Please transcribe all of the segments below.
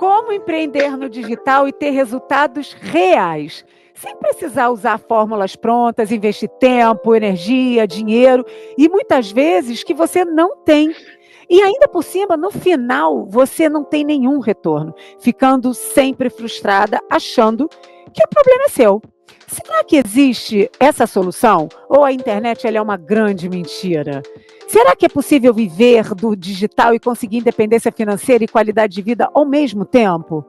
Como empreender no digital e ter resultados reais, sem precisar usar fórmulas prontas, investir tempo, energia, dinheiro e muitas vezes que você não tem. E ainda por cima, no final, você não tem nenhum retorno, ficando sempre frustrada, achando que o problema é seu. Será que existe essa solução? Ou a internet ela é uma grande mentira? Será que é possível viver do digital e conseguir independência financeira e qualidade de vida ao mesmo tempo?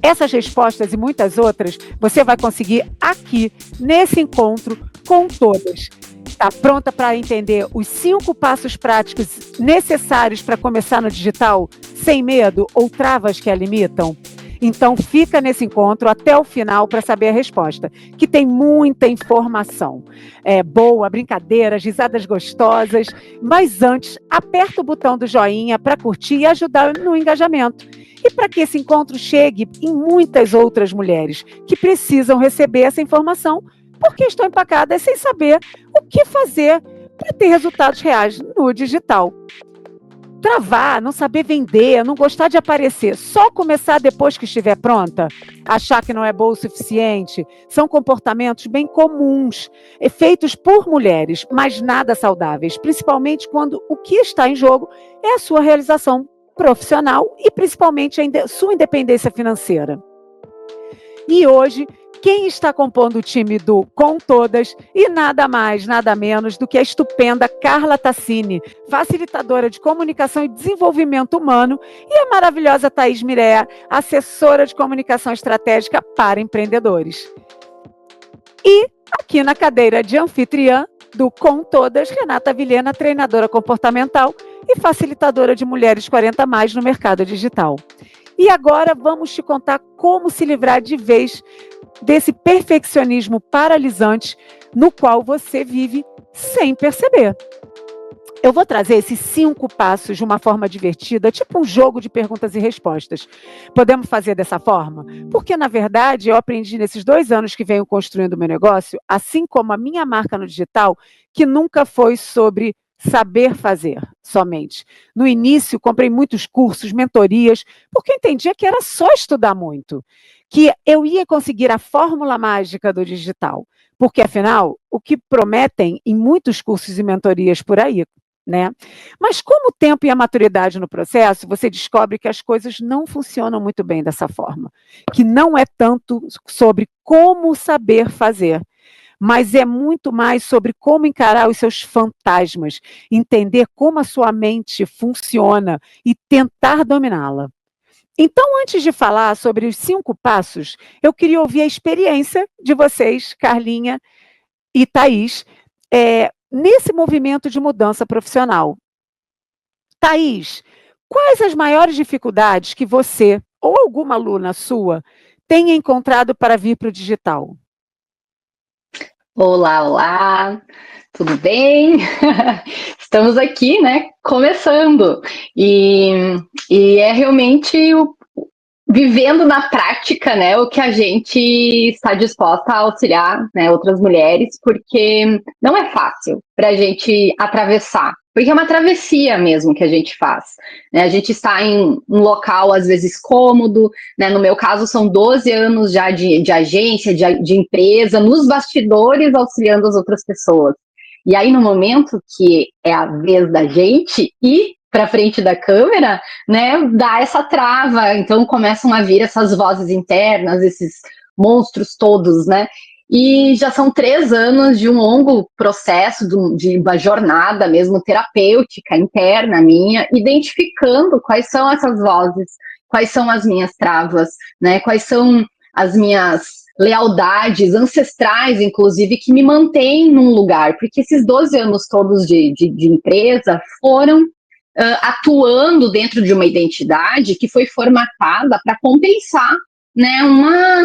Essas respostas e muitas outras você vai conseguir aqui, nesse encontro com todas. Está pronta para entender os 5 passos práticos necessários para começar no digital sem medo ou travas que a limitam? Então fica nesse encontro até o final para saber a resposta, que tem muita informação. Boa, brincadeiras, risadas gostosas, mas antes, aperta o botão do joinha para curtir e ajudar no engajamento. E para que esse encontro chegue em muitas outras mulheres que precisam receber essa informação porque estão empacadas sem saber o que fazer para ter resultados reais no digital. Travar, não saber vender, não gostar de aparecer, só começar depois que estiver pronta, achar que não é boa o suficiente, são comportamentos bem comuns, feitos por mulheres, mas nada saudáveis, principalmente quando o que está em jogo é a sua realização profissional e principalmente a sua independência financeira. E hoje, quem está compondo o time do Com Todas e nada mais, nada menos do que a estupenda Carla Tassini, facilitadora de comunicação e desenvolvimento humano, e a maravilhosa Thaís Mirea, assessora de comunicação estratégica para empreendedores. E aqui na cadeira de anfitriã do Com Todas, Renata Vilhena, treinadora comportamental e facilitadora de mulheres 40+ no mercado digital. E agora vamos te contar como se livrar de vez desse perfeccionismo paralisante no qual você vive sem perceber. Eu vou trazer esses 5 passos de uma forma divertida, tipo um jogo de perguntas e respostas. Podemos fazer dessa forma? Porque, na verdade, eu aprendi nesses 2 anos que venho construindo o meu negócio, assim como a minha marca no digital, que nunca foi sobre saber fazer somente. No início, comprei muitos cursos, mentorias, porque entendia que era só estudar muito, que eu ia conseguir a fórmula mágica do digital, porque, afinal, o que prometem em muitos cursos e mentorias por aí, né? Mas com o tempo e a maturidade no processo, você descobre que as coisas não funcionam muito bem dessa forma, que não é tanto sobre como saber fazer, mas é muito mais sobre como encarar os seus fantasmas, entender como a sua mente funciona e tentar dominá-la. Então, antes de falar sobre os 5 passos, eu queria ouvir a experiência de vocês, Carlinha e Thaís, nesse movimento de mudança profissional. Thaís, quais as maiores dificuldades que você ou alguma aluna sua tem encontrado para vir para o digital? Olá, olá, tudo bem? Estamos aqui, né, começando, e é realmente vivendo na prática, né, o que a gente está disposta a auxiliar, né, outras mulheres, porque não é fácil para a gente atravessar, porque é uma travessia mesmo que a gente faz, né, a gente está em um local às vezes cômodo, né, no meu caso são 12 anos já de agência, de empresa, nos bastidores auxiliando as outras pessoas, e aí no momento que é a vez da gente ir para frente da câmera, né, dá essa trava, então começam a vir essas vozes internas, esses monstros todos, né, e já são 3 anos de um longo processo, de uma jornada mesmo terapêutica interna minha, identificando quais são essas vozes, quais são as minhas travas, né, quais são as minhas lealdades ancestrais, inclusive, que me mantêm num lugar, porque esses 12 anos todos de empresa foram atuando dentro de uma identidade que foi formatada para compensar, né,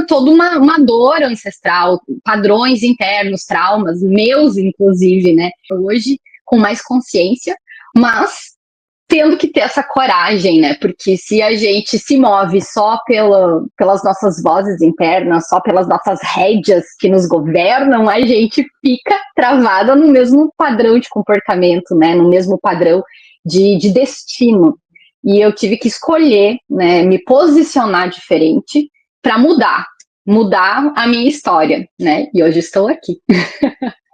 toda uma dor ancestral, padrões internos, traumas, meus inclusive, né, hoje com mais consciência, mas tendo que ter essa coragem, né, porque se a gente se move só pelas nossas vozes internas, só pelas nossas rédeas que nos governam, a gente fica travada no mesmo padrão de comportamento, né, no mesmo padrão de destino. e eu tive que escolher, né, me posicionar diferente para mudar a minha história, né? E hoje estou aqui.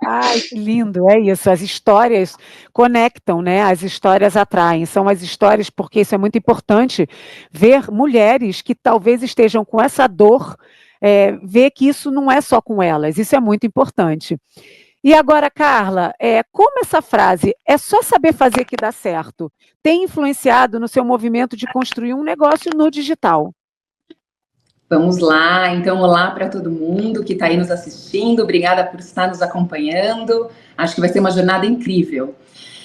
Ai, que lindo, é isso. As histórias conectam, né? As histórias atraem. São as histórias, porque isso é muito importante, ver mulheres que talvez estejam com essa dor, ver que isso não é só com elas. Isso é muito importante. E agora, Carla, como essa frase "é só saber fazer que dá certo" tem influenciado no seu movimento de construir um negócio no digital? Vamos lá, então olá para todo mundo que está aí nos assistindo, obrigada por estar nos acompanhando, acho que vai ser uma jornada incrível.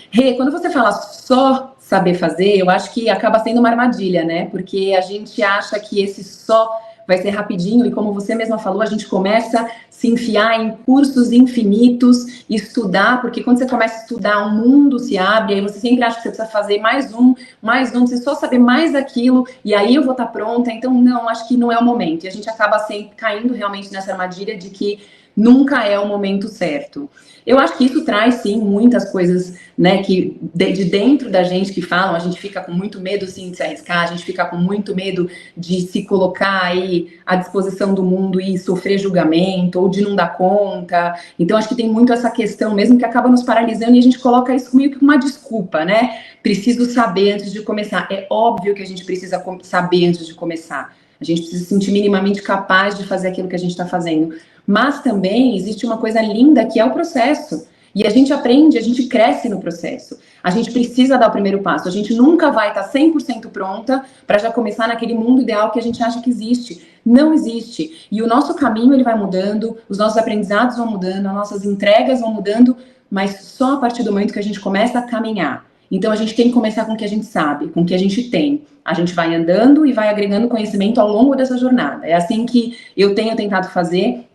Rê, quando você fala só saber fazer, eu acho que acaba sendo uma armadilha, né? Porque a gente acha que esse só vai ser rapidinho e como você mesma falou, a gente começa a se enfiar em cursos infinitos, estudar, porque quando você começa a estudar, um mundo se abre, aí você sempre acha que você precisa fazer mais um, precisa só saber mais aquilo, e aí eu vou estar pronta, então não, acho que não é o momento. E a gente acaba sempre caindo realmente nessa armadilha de que nunca é o momento certo. Eu acho que isso traz, sim, muitas coisas, né, que de dentro da gente que falam, a gente fica com muito medo, sim, de se arriscar, a gente fica com muito medo de se colocar aí à disposição do mundo e sofrer julgamento, ou de não dar conta. Então, acho que tem muito essa questão mesmo que acaba nos paralisando e a gente coloca isso meio que como uma desculpa, né? Preciso saber antes de começar. É óbvio que a gente precisa saber antes de começar. A gente precisa se sentir minimamente capaz de fazer aquilo que a gente está fazendo. Mas também existe uma coisa linda que é o processo. E a gente aprende, a gente cresce no processo. A gente precisa dar o primeiro passo. A gente nunca vai estar 100% pronta para já começar naquele mundo ideal que a gente acha que existe. Não existe. E o nosso caminho ele vai mudando, os nossos aprendizados vão mudando, as nossas entregas vão mudando, mas só a partir do momento que a gente começa a caminhar. Então a gente tem que começar com o que a gente sabe, com o que a gente tem. A gente vai andando e vai agregando conhecimento ao longo dessa jornada. É assim que eu tenho tentado fazer.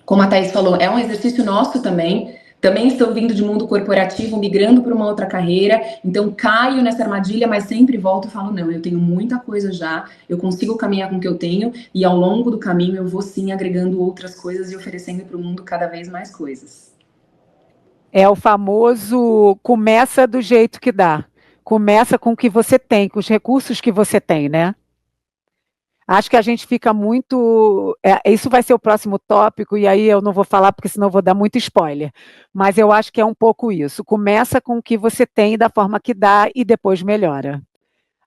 Como a Thaís falou, é um exercício nosso também. Também estou vindo de mundo corporativo, migrando para uma outra carreira, então caio nessa armadilha, mas sempre volto e falo, não, eu tenho muita coisa já, eu consigo caminhar com o que eu tenho, e ao longo do caminho eu vou sim agregando outras coisas e oferecendo para o mundo cada vez mais coisas. É o famoso começa do jeito que dá. Começa com o que você tem, com os recursos que você tem, né? Acho que a gente fica muito. Isso vai ser o próximo tópico, e aí eu não vou falar, porque senão eu vou dar muito spoiler. Mas eu acho que é um pouco isso. Começa com o que você tem, da forma que dá, e depois melhora.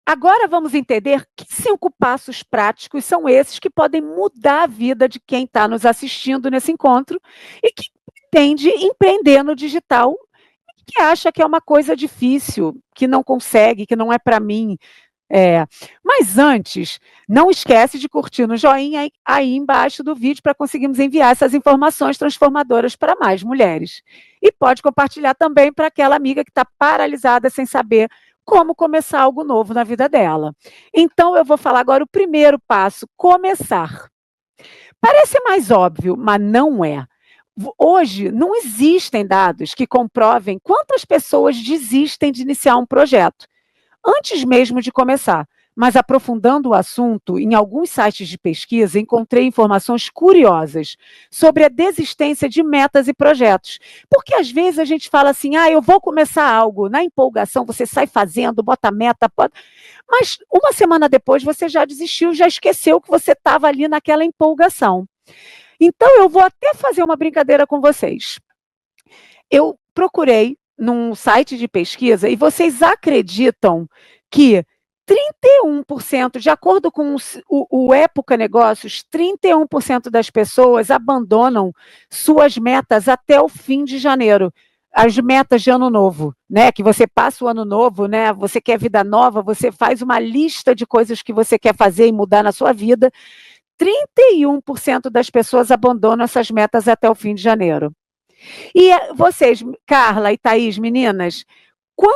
Agora vamos entender que 5 passos práticos são esses que podem mudar a vida de quem está nos assistindo nesse encontro e que pretende empreender no digital e que acha que é uma coisa difícil, que não consegue, que não é para mim. Mas antes, não esquece de curtir no joinha aí embaixo do vídeo para conseguirmos enviar essas informações transformadoras para mais mulheres. E pode compartilhar também para aquela amiga que está paralisada sem saber como começar algo novo na vida dela. Então, eu vou falar agora o primeiro passo: começar. Parece mais óbvio, mas não é. Hoje, não existem dados que comprovem quantas pessoas desistem de iniciar um projeto antes mesmo de começar. Mas aprofundando o assunto, em alguns sites de pesquisa, encontrei informações curiosas sobre a desistência de metas e projetos. Porque às vezes a gente fala assim, eu vou começar algo, na empolgação você sai fazendo, bota meta, mas uma semana depois você já desistiu, já esqueceu que você estava ali naquela empolgação. Então eu vou até fazer uma brincadeira com vocês. Eu procurei num site de pesquisa, e vocês acreditam que 31%, de acordo com o Época Negócios, 31% das pessoas abandonam suas metas até o fim de janeiro. As metas de ano novo, né? Que você passa o ano novo, né? Você quer vida nova, você faz uma lista de coisas que você quer fazer e mudar na sua vida. 31% das pessoas abandonam essas metas até o fim de janeiro. E vocês, Carla e Thaís, meninas, qual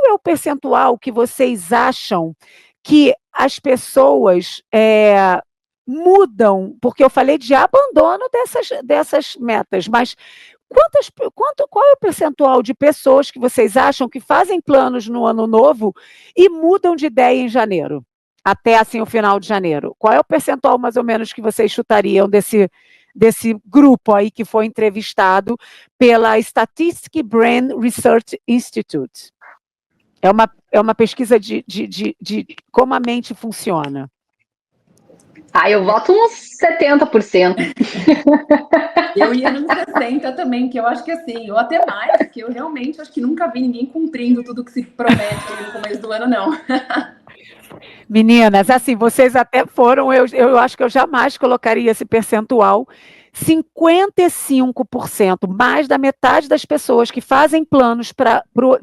é o percentual que vocês acham que as pessoas mudam? Porque eu falei de abandono dessas metas, mas qual é o percentual de pessoas que vocês acham que fazem planos no ano novo e mudam de ideia em janeiro? Até assim o final de janeiro. Qual é o percentual mais ou menos que vocês chutariam desse grupo aí que foi entrevistado pela Statistic Brand Research Institute? é uma pesquisa de como a mente funciona? Eu voto uns 70%. Eu ia nos 60 também, que eu acho que assim, ou até mais, que eu realmente acho que nunca vi ninguém cumprindo tudo que se promete ali no começo do ano, não. Meninas, assim, vocês até foram, eu acho que eu jamais colocaria esse percentual. 55%, mais da metade das pessoas que fazem planos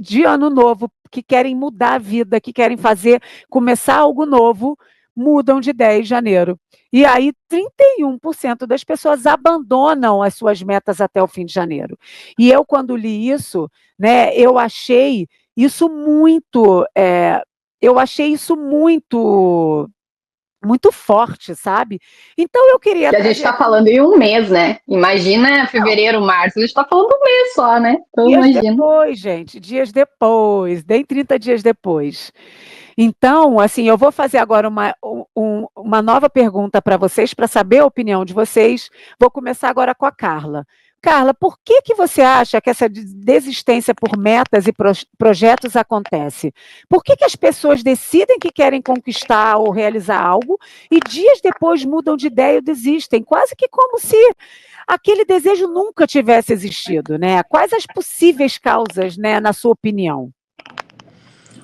de ano novo, que querem mudar a vida, que querem começar algo novo, mudam de ideia em janeiro. E aí, 31% das pessoas abandonam as suas metas até o fim de janeiro. E eu, quando li isso, né, eu achei isso muito. Eu achei isso muito forte, sabe? Então eu queria Que a gente trazer está falando em um mês, né? Imagina fevereiro, março, a gente está falando um mês só, né? Então dias imagina. depois, gente, dias depois, nem 30 dias depois. Então, assim, eu vou fazer agora uma nova pergunta para vocês, para saber a opinião de vocês. Vou começar agora com a Carla. Carla, por que você acha que essa desistência por metas e projetos acontece? Por que as pessoas decidem que querem conquistar ou realizar algo e dias depois mudam de ideia ou desistem? Quase que como se aquele desejo nunca tivesse existido, né? Quais as possíveis causas, né, na sua opinião?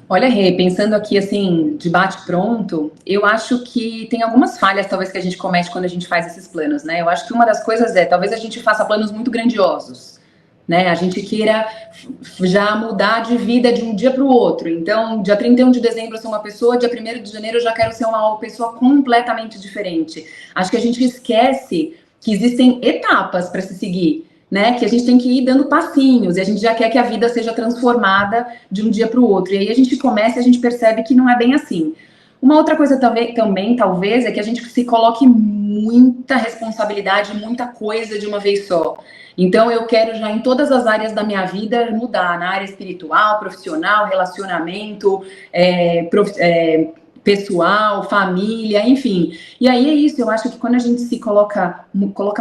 Olha, Rê, pensando aqui assim, de bate-pronto, eu acho que tem algumas falhas, talvez, que a gente comete quando a gente faz esses planos, né? Eu acho que uma das coisas talvez a gente faça planos muito grandiosos, né? A gente queira já mudar de vida de um dia para o outro. Então, dia 31 de dezembro eu sou uma pessoa, dia 1º de janeiro eu já quero ser uma pessoa completamente diferente. Acho que a gente esquece que existem etapas para se seguir, né? Que a gente tem que ir dando passinhos, e a gente já quer que a vida seja transformada de um dia para o outro. E aí a gente começa e a gente percebe que não é bem assim. Uma outra coisa também, talvez, é que a gente se coloque muita responsabilidade, muita coisa de uma vez só. Então, eu quero já em todas as áreas da minha vida mudar, na área espiritual, profissional, relacionamento, pessoal, família, enfim. E aí é isso, eu acho que quando a gente se coloca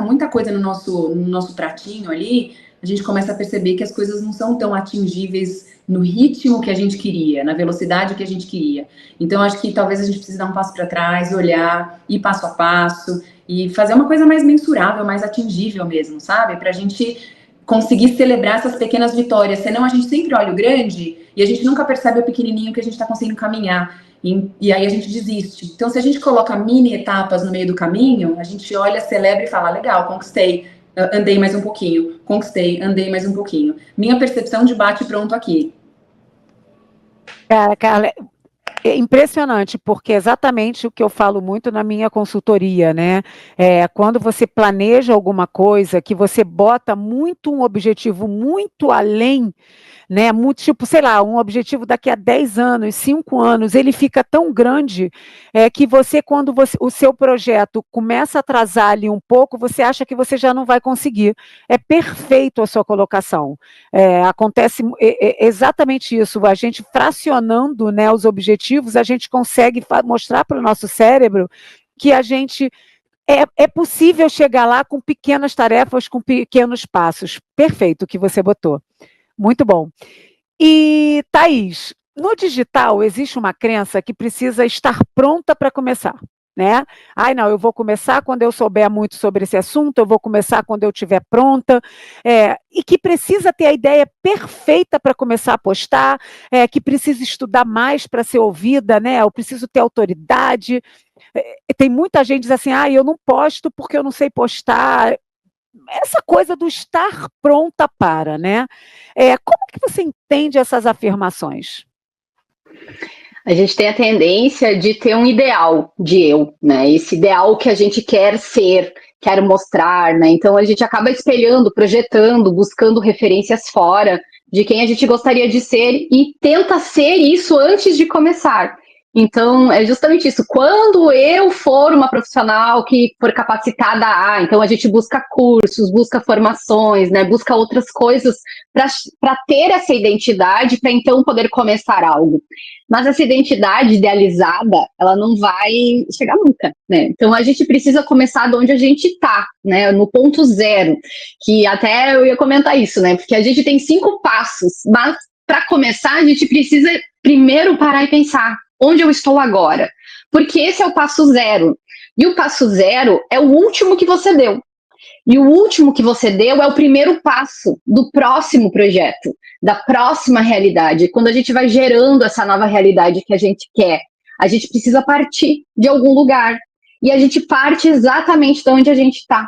muita coisa no nosso pratinho ali, a gente começa a perceber que as coisas não são tão atingíveis no ritmo que a gente queria, na velocidade que a gente queria. Então, acho que talvez a gente precise dar um passo para trás, olhar, ir passo a passo e fazer uma coisa mais mensurável, mais atingível mesmo, sabe? Para a gente conseguir celebrar essas pequenas vitórias. Senão a gente sempre olha o grande e a gente nunca percebe o pequenininho que a gente está conseguindo caminhar. E aí a gente desiste. Então, se a gente coloca mini etapas no meio do caminho, a gente olha, celebra e fala, legal, conquistei, andei mais um pouquinho, conquistei, andei mais um pouquinho. Minha percepção de bate pronto aqui. Carla, é impressionante, porque é exatamente o que eu falo muito na minha consultoria, né? Quando você planeja alguma coisa, que você bota muito um objetivo muito além, né? Muito, tipo, sei lá, um objetivo daqui a 10 anos, 5 anos, ele fica tão grande que quando o seu projeto começa a atrasar ali um pouco, você acha que você já não vai conseguir. É perfeito a sua colocação. Acontece exatamente isso. A gente fracionando, né, os objetivos, a gente consegue mostrar para o nosso cérebro que a gente é possível chegar lá com pequenas tarefas, com pequenos passos. Perfeito o que você botou. Muito bom. E, Thaís, no digital existe uma crença que precisa estar pronta para começar, né? Não, eu vou começar quando eu souber muito sobre esse assunto, eu vou começar quando eu estiver pronta, e que precisa ter a ideia perfeita para começar a postar, que precisa estudar mais para ser ouvida, né? Eu preciso ter autoridade. Tem muita gente que diz assim, eu não posto porque eu não sei postar. Essa coisa do estar pronta para, né? Como que você entende essas afirmações? A gente tem a tendência de ter um ideal de eu, né? Esse ideal que a gente quer ser, quer mostrar, né? Então a gente acaba espelhando, projetando, buscando referências fora de quem a gente gostaria de ser e tenta ser isso antes de começar. Então, é justamente isso. Quando eu for uma profissional que for capacitada então a gente busca cursos, busca formações, né? Busca outras coisas para ter essa identidade, para então poder começar algo. Mas essa identidade idealizada, ela não vai chegar nunca, né? Então a gente precisa começar de onde a gente está, né? No ponto zero, que até eu ia comentar isso, né? Porque a gente tem 5 passos, mas para começar a gente precisa primeiro parar e pensar, onde eu estou agora? Porque esse é o passo zero. E o passo zero é o último que você deu. E o último que você deu é o primeiro passo do próximo projeto, da próxima realidade. Quando a gente vai gerando essa nova realidade que a gente quer, a gente precisa partir de algum lugar. E a gente parte exatamente de onde a gente está.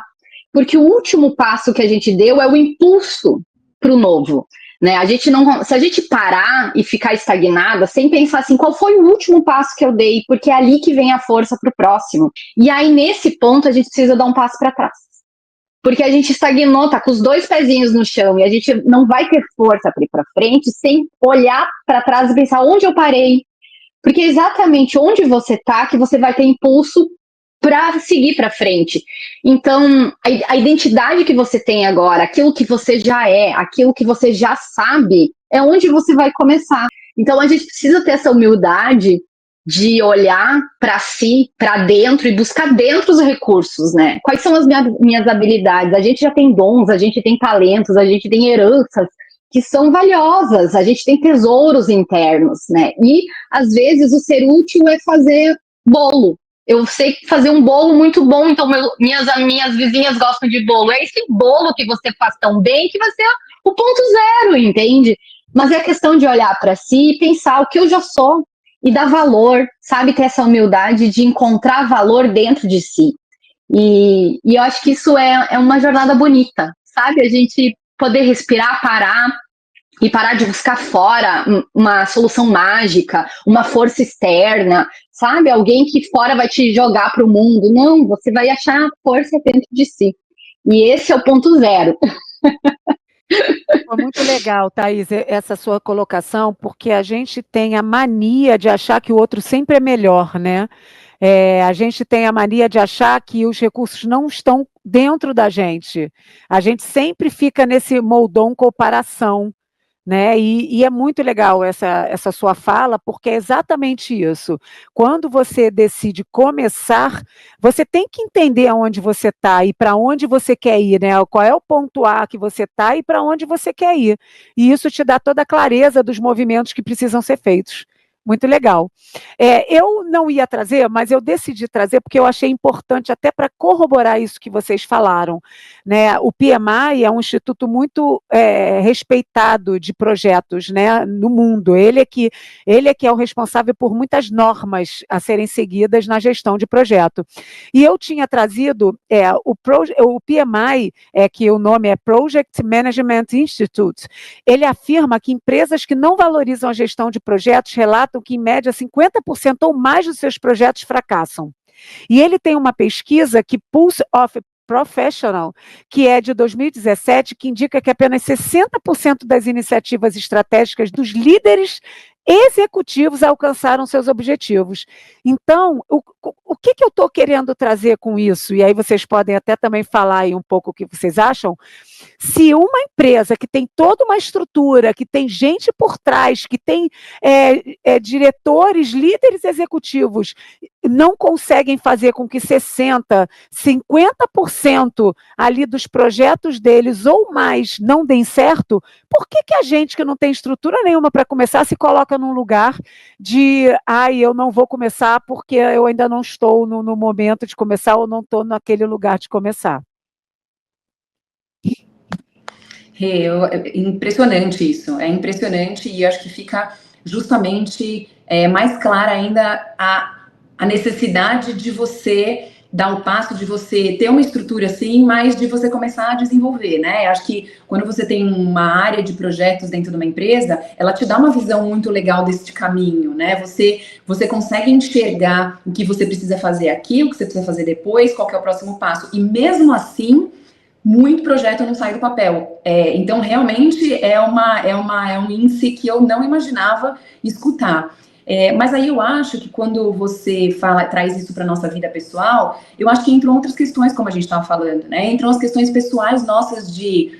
Porque o último passo que a gente deu é o impulso para o novo. Né? A gente não, se a gente parar e ficar estagnada, sem pensar assim, qual foi o último passo que eu dei? Porque é ali que vem a força para o próximo. E aí, nesse ponto, a gente precisa dar um passo para trás. Porque a gente estagnou, tá com os 2 pezinhos no chão, e a gente não vai ter força para ir para frente sem olhar para trás e pensar onde eu parei. Porque é exatamente onde você tá que você vai ter impulso para seguir para frente. Então, a identidade que você tem agora, aquilo que você já é, aquilo que você já sabe, é onde você vai começar. Então, a gente precisa ter essa humildade de olhar para si, para dentro e buscar dentro os recursos, né? Quais são as minhas habilidades? A gente já tem dons, a gente tem talentos, a gente tem heranças que são valiosas, a gente tem tesouros internos, né? E, às vezes, o ser útil é fazer bolo. Eu sei fazer um bolo muito bom, então minhas vizinhas gostam de bolo. É esse bolo que você faz tão bem que vai ser o ponto zero, entende? Mas é questão de olhar para si e pensar o que eu já sou, e dar valor, sabe? Ter essa humildade de encontrar valor dentro de si. E eu acho que isso é uma jornada bonita, sabe? A gente poder respirar, parar e parar de buscar fora uma solução mágica, uma força externa, sabe? Alguém que fora vai te jogar para o mundo. Não, você vai achar força dentro de si. E esse é o ponto zero. Foi muito legal, Thaís, essa sua colocação, porque a gente tem a mania de achar que o outro sempre é melhor, né? A gente tem a mania de achar que os recursos não estão dentro da gente. A gente sempre fica nesse moldão comparação. Né? E é muito legal essa sua fala, porque é exatamente isso. Quando você decide começar, você tem que entender aonde você está e para onde você quer ir, né? Qual é o ponto A que você está e para onde você quer ir. E isso te dá toda a clareza dos movimentos que precisam ser feitos. Muito legal. Eu não ia trazer, mas eu decidi trazer porque eu achei importante até para corroborar isso que vocês falaram. Né? O PMI é um instituto muito respeitado de projetos, né, no mundo. Ele é que é o responsável por muitas normas a serem seguidas na gestão de projeto. E eu tinha trazido o PMI, que o nome é Project Management Institute. Ele afirma que empresas que não valorizam a gestão de projetos relatam que, em média, 50% ou mais dos seus projetos fracassam. E ele tem uma pesquisa que Pulse of Professional, que é de 2017, que indica que apenas 60% das iniciativas estratégicas dos líderes executivos alcançaram seus objetivos. Então, o que eu estou querendo trazer com isso? E aí vocês podem até também falar aí um pouco o que vocês acham. Se uma empresa que tem toda uma estrutura, que tem gente por trás, que tem diretores, líderes executivos, não conseguem fazer com que 60%, 50% ali dos projetos deles ou mais não deem certo, por que a gente que não tem estrutura nenhuma para começar se coloca num lugar de, eu não vou começar porque eu ainda não estou no momento de começar ou não estou naquele lugar de começar? É impressionante isso, é impressionante e acho que fica justamente mais clara ainda a necessidade de você dar um passo, de você ter uma estrutura assim, mas de você começar a desenvolver, né? Acho que quando você tem uma área de projetos dentro de uma empresa, ela te dá uma visão muito legal desse caminho, né? Você consegue enxergar o que você precisa fazer aqui, o que você precisa fazer depois, qual que é o próximo passo, e mesmo assim, muito projeto não sai do papel. Então, realmente, é um índice que eu não imaginava escutar. Mas aí eu acho que quando você traz isso para a nossa vida pessoal, eu acho que entram outras questões, como a gente estava falando, né? Entram as questões pessoais nossas de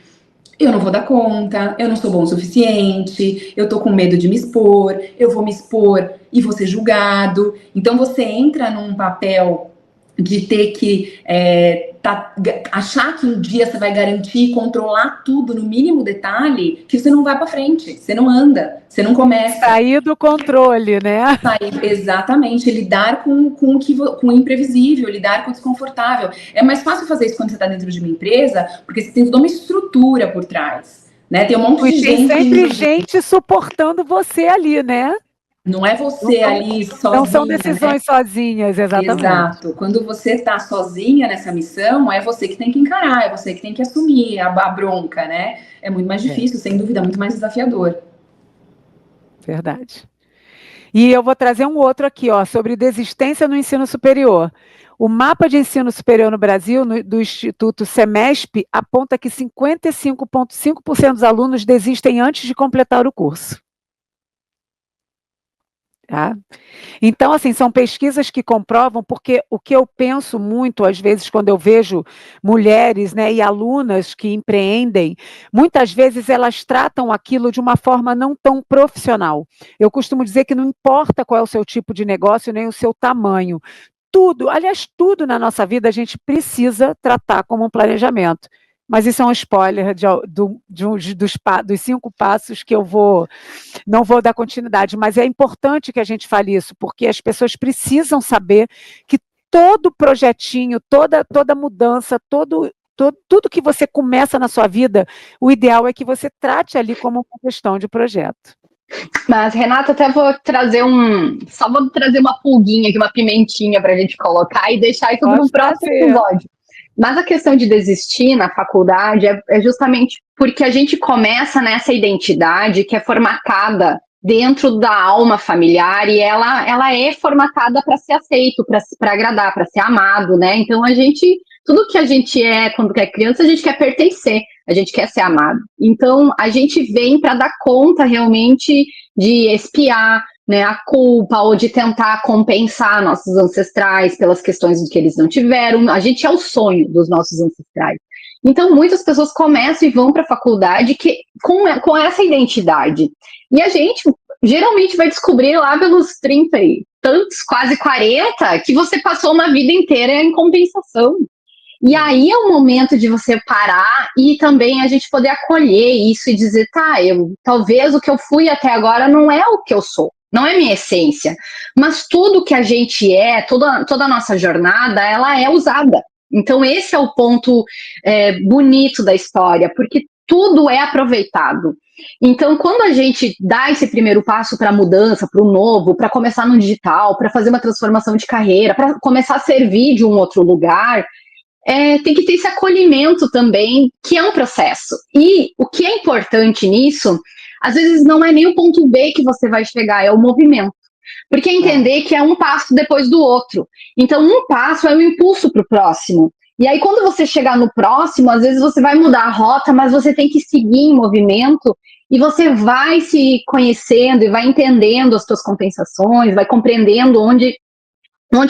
eu não vou dar conta, eu não sou bom o suficiente, eu tô com medo de me expor, eu vou me expor e vou ser julgado. Então, você entra num papel de ter que achar que um dia você vai garantir, controlar tudo no mínimo detalhe, que você não vai para frente, você não anda, você não começa. Sair do controle, né? Exatamente, lidar com o imprevisível, lidar com o desconfortável. É mais fácil fazer isso quando você está dentro de uma empresa, porque você tem toda uma estrutura por trás, né? Tem um monte de gente... Tem sempre gente suportando você ali, né? Não é você ali sozinha. Não são decisões sozinhas, exatamente. Exato. Quando você está sozinha nessa missão, é você que tem que encarar, é você que tem que assumir a bronca, né? É muito mais difícil, sem dúvida, muito mais desafiador. Verdade. E eu vou trazer um outro aqui, ó, sobre desistência no ensino superior. O mapa de ensino superior no Brasil, do Instituto Semesp, aponta que 55,5% dos alunos desistem antes de completar o curso. Tá? Então, assim, são pesquisas que comprovam, porque o que eu penso muito, às vezes, quando eu vejo mulheres, né, e alunas que empreendem, muitas vezes elas tratam aquilo de uma forma não tão profissional. Eu costumo dizer que não importa qual é o seu tipo de negócio, nem o seu tamanho. Tudo, aliás, tudo na nossa vida a gente precisa tratar como um planejamento. Mas isso é um spoiler dos 5 passos que eu não vou dar continuidade, mas é importante que a gente fale isso, porque as pessoas precisam saber que todo projetinho, toda mudança, tudo que você começa na sua vida, o ideal é que você trate ali como uma questão de projeto. Mas, Renata, até vou trazer uma pulguinha aqui, uma pimentinha para a gente colocar e deixar isso para um próximo episódio. Mas a questão de desistir na faculdade é justamente porque a gente começa nessa identidade que é formatada dentro da alma familiar e ela é formatada para ser aceito, para agradar, para ser amado, né? Então tudo que a gente é quando é criança, a gente quer pertencer, a gente quer ser amado. Então a gente vem para dar conta realmente de expiar, né, a culpa, ou de tentar compensar nossos ancestrais pelas questões que eles não tiveram. A gente é o sonho dos nossos ancestrais. Então, muitas pessoas começam e vão para a faculdade com essa identidade. E a gente geralmente vai descobrir lá pelos 30 e tantos, quase 40, que você passou uma vida inteira em compensação. E aí é o momento de você parar e também a gente poder acolher isso e dizer, tá, talvez o que eu fui até agora não é o que eu sou. Não é minha essência, mas tudo que a gente toda a nossa jornada, ela é usada. Então esse é o ponto bonito da história, porque tudo é aproveitado. Então quando a gente dá esse primeiro passo para a mudança, para o novo, para começar no digital, para fazer uma transformação de carreira, para começar a servir de um outro lugar, tem que ter esse acolhimento também, que é um processo. E o que é importante nisso, às vezes não é nem o ponto B que você vai chegar, é o movimento. Porque entender que é um passo depois do outro. Então, um passo é um impulso para o próximo. E aí, quando você chegar no próximo, às vezes você vai mudar a rota, mas você tem que seguir em movimento e você vai se conhecendo e vai entendendo as suas compensações, vai compreendendo onde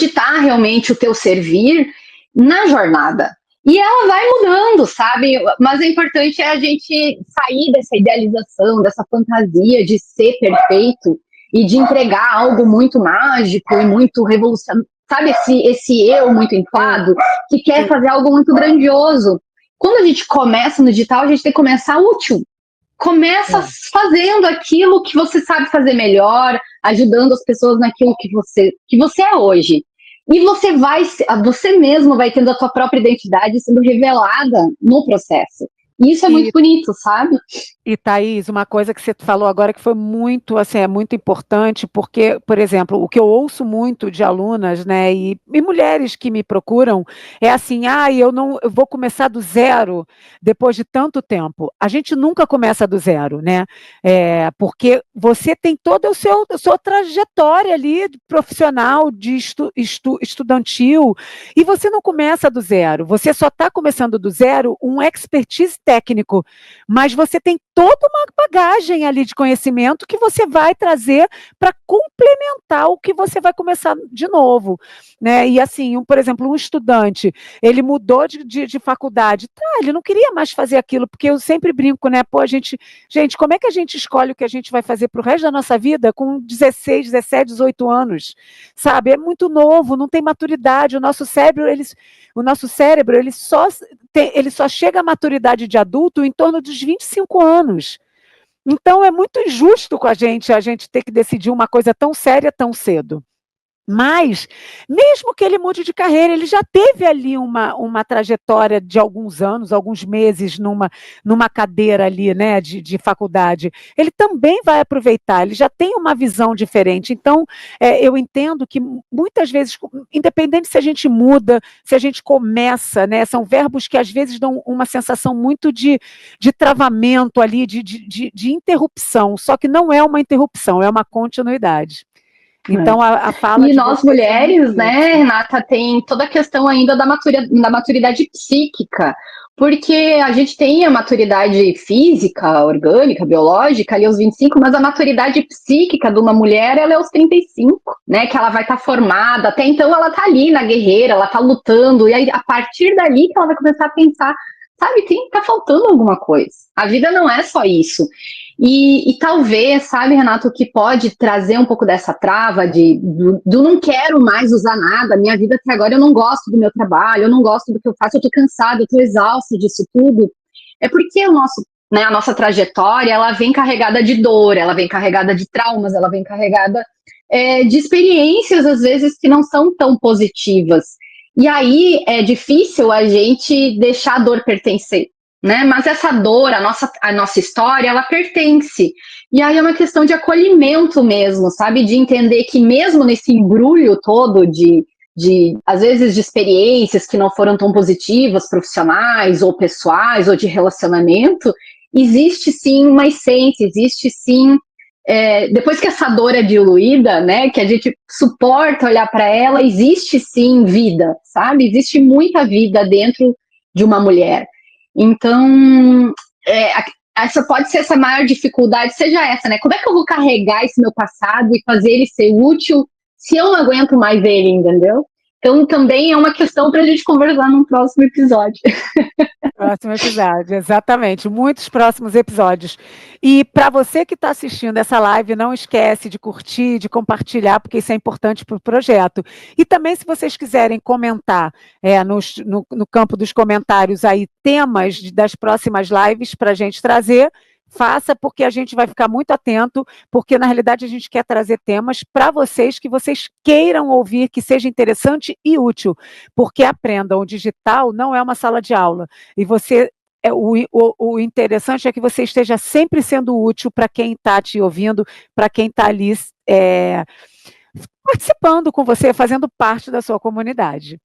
está realmente o teu servir na jornada. E ela vai mudando, sabe? Mas o importante é a gente sair dessa idealização, dessa fantasia de ser perfeito e de entregar algo muito mágico e muito revolucionário. Sabe esse eu muito inflado que quer fazer algo muito grandioso. Quando a gente começa no digital, a gente tem que começar útil. Começa fazendo aquilo que você sabe fazer melhor, ajudando as pessoas naquilo que você é hoje. E você mesmo vai tendo a sua própria identidade sendo revelada no processo. E isso é muito bonito, sabe? E, Thaís, uma coisa que você falou agora que foi muito, assim, é muito importante, porque, por exemplo, o que eu ouço muito de alunas, né, e mulheres que me procuram, é assim, eu vou começar do zero depois de tanto tempo. A gente nunca começa do zero, né? Porque você tem toda a sua trajetória ali profissional, de estudantil, e você não começa do zero. Você só está começando do zero um expertise técnico, mas você tem toda uma bagagem ali de conhecimento que você vai trazer para complementar o que você vai começar de novo, né? E assim, por exemplo, um estudante, ele mudou de faculdade, tá, ele não queria mais fazer aquilo, porque eu sempre brinco, né? Pô, gente, como é que a gente escolhe o que a gente vai fazer para o resto da nossa vida com 16, 17, 18 anos, sabe? É muito novo, não tem maturidade, o nosso cérebro, ele só chega à maturidade de adulto em torno dos 25 anos. Então, é muito injusto com a gente ter que decidir uma coisa tão séria tão cedo. Mas, mesmo que ele mude de carreira, ele já teve ali uma trajetória de alguns anos, alguns meses numa cadeira ali, né, de faculdade. Ele também vai aproveitar, ele já tem uma visão diferente. Então, eu entendo que muitas vezes, independente se a gente muda, se a gente começa, né, são verbos que às vezes dão uma sensação muito de travamento ali, de interrupção, só que não é uma interrupção, é uma continuidade. Então, a fala e de nós vocês mulheres, né, Renata, tem toda a questão ainda da maturidade psíquica, porque a gente tem a maturidade física, orgânica, biológica ali aos 25, mas a maturidade psíquica de uma mulher, ela é aos 35, né, que ela vai estar formada, até então ela tá ali na guerreira, ela tá lutando, e aí a partir dali que ela vai começar a pensar, sabe, tá faltando alguma coisa, a vida não é só isso. E talvez, sabe, Renato, o que pode trazer um pouco dessa trava do não quero mais usar nada, minha vida até agora eu não gosto do meu trabalho, eu não gosto do que eu faço, eu tô cansada, eu tô exausta disso tudo, é porque a nossa trajetória, ela vem carregada de dor, ela vem carregada de traumas, ela vem carregada de experiências, às vezes, que não são tão positivas. E aí é difícil a gente deixar a dor pertencer, né? Mas essa dor, a nossa história, ela pertence. E aí é uma questão de acolhimento mesmo, sabe? De entender que mesmo nesse embrulho todo às vezes, de experiências que não foram tão positivas, profissionais ou pessoais, ou de relacionamento, existe sim uma essência, existe sim... depois que essa dor é diluída, né, que a gente suporta olhar para ela, existe sim vida, sabe? Existe muita vida dentro de uma mulher. Então, essa pode ser essa maior dificuldade, seja essa, né? Como é que eu vou carregar esse meu passado e fazer ele ser útil se eu não aguento mais ele, entendeu? Então, também é uma questão para a gente conversar num próximo episódio. Próximo episódio, exatamente. Muitos próximos episódios. E para você que está assistindo essa live, não esquece de curtir, de compartilhar, porque isso é importante para o projeto. E também, se vocês quiserem comentar no campo dos comentários aí temas das próximas lives para a gente trazer, faça, porque a gente vai ficar muito atento, porque na realidade a gente quer trazer temas para vocês que vocês queiram ouvir, que seja interessante e útil, porque aprendam, o digital não é uma sala de aula, e o interessante é que você esteja sempre sendo útil para quem está te ouvindo, para quem está ali participando com você, fazendo parte da sua comunidade.